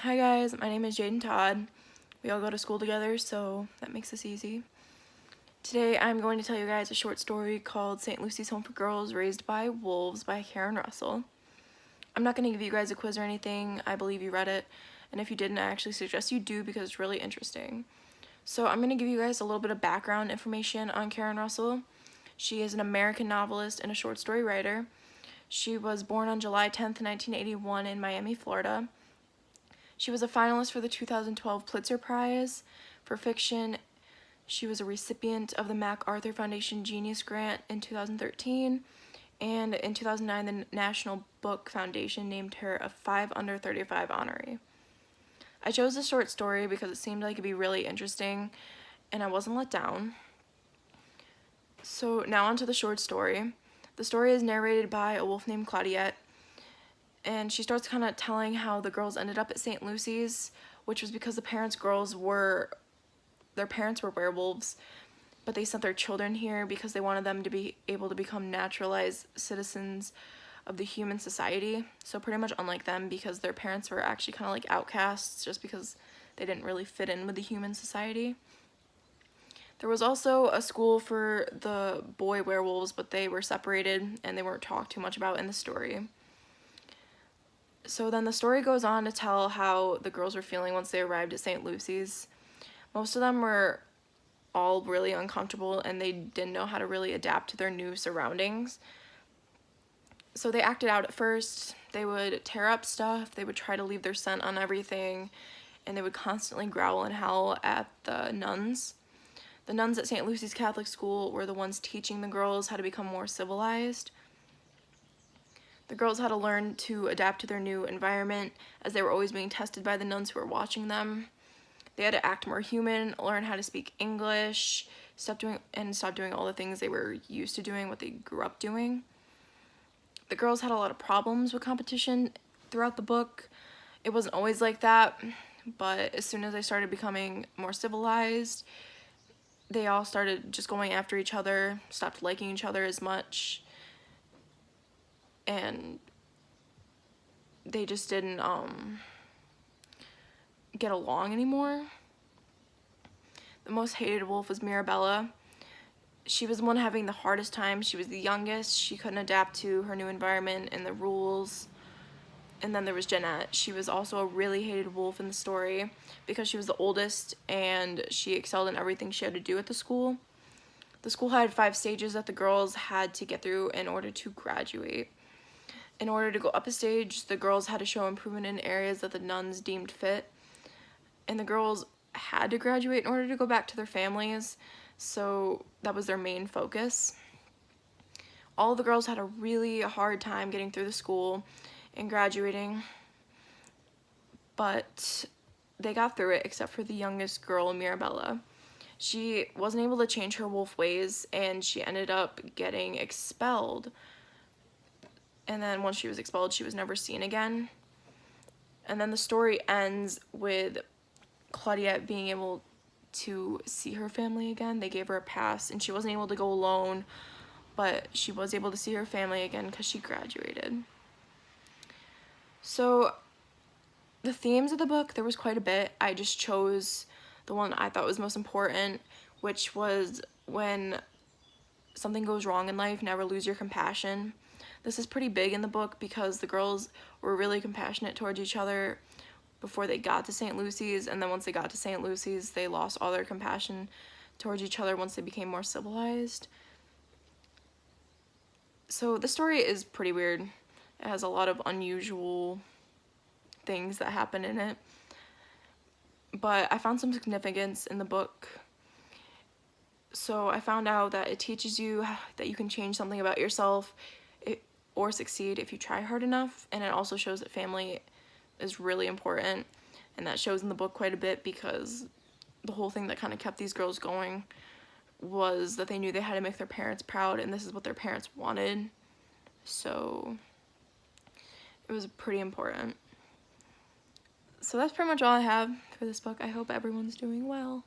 Hi guys, my name is Jayden Todd. We all go to school together, so that makes this easy. Today I'm going to tell you guys a short story called St. Lucy's Home for Girls Raised by Wolves by Karen Russell. I'm not going to give you guys a quiz or anything. I believe you read it, and if you didn't, I actually suggest you do because it's really interesting. So I'm going to give you guys a little bit of background information on Karen Russell. She is an American novelist and a short story writer. She was born on July 10th, 1981 in Miami, Florida. She was a finalist for the 2012 Pulitzer Prize for fiction. She was a recipient of the MacArthur Foundation Genius Grant in 2013, and in 2009 the National Book Foundation named her a 5 under 35 honoree. I chose this short story because it seemed like it'd be really interesting, and I wasn't let down. So now onto the short story. The story is narrated by a wolf named Claudette, and she starts kind of telling how the girls ended up at St. Lucy's, which was because their parents were werewolves, but they sent their children here because they wanted them to be able to become naturalized citizens of the human society. So pretty much unlike them, because their parents were actually kind of like outcasts just because they didn't really fit in with the human society. There was also a school for the boy werewolves, but they were separated and they weren't talked too much about in the story. So then the story goes on to tell how the girls were feeling once they arrived at St. Lucy's. Most of them were all really uncomfortable and they didn't know how to really adapt to their new surroundings. So they acted out at first. They would tear up stuff, they would try to leave their scent on everything, and they would constantly growl and howl at the nuns. The nuns at St. Lucy's Catholic School were the ones teaching the girls how to become more civilized. The girls had to learn to adapt to their new environment as they were always being tested by the nuns who were watching them. They had to act more human, learn how to speak English, stop doing all the things they were used to doing, what they grew up doing. The girls had a lot of problems with competition throughout the book. It wasn't always like that, but as soon as they started becoming more civilized, they all started just going after each other, stopped liking each other as much, and they just didn't get along anymore. The most hated wolf was Mirabella. She was the one having the hardest time. She was the youngest. She couldn't adapt to her new environment and the rules. And then there was Jeanette. She was also a really hated wolf in the story because she was the oldest and she excelled in everything she had to do at the school. The school had 5 stages that the girls had to get through in order to graduate. In order to go up a stage, the girls had to show improvement in areas that the nuns deemed fit. And the girls had to graduate in order to go back to their families, so that was their main focus. All the girls had a really hard time getting through the school and graduating, but they got through it except for the youngest girl, Mirabella. She wasn't able to change her wolf ways and she ended up getting expelled. And then once she was expelled, she was never seen again. And then the story ends with Claudette being able to see her family again. They gave her a pass and she wasn't able to go alone, but she was able to see her family again because she graduated. So the themes of the book, there was quite a bit. I just chose the one I thought was most important, which was when something goes wrong in life, never lose your compassion. This is pretty big in the book because the girls were really compassionate towards each other before they got to St. Lucy's, and then once they got to St. Lucy's, they lost all their compassion towards each other once they became more civilized. So the story is pretty weird. It has a lot of unusual things that happen in it, but I found some significance in the book. So I found out that it teaches you that you can change something about yourself or succeed if you try hard enough, and it also shows that family is really important, and that shows in the book quite a bit because the whole thing that kind of kept these girls going was that they knew they had to make their parents proud, and this is what their parents wanted, so it was pretty important. So that's pretty much all I have for this book. I hope everyone's doing well.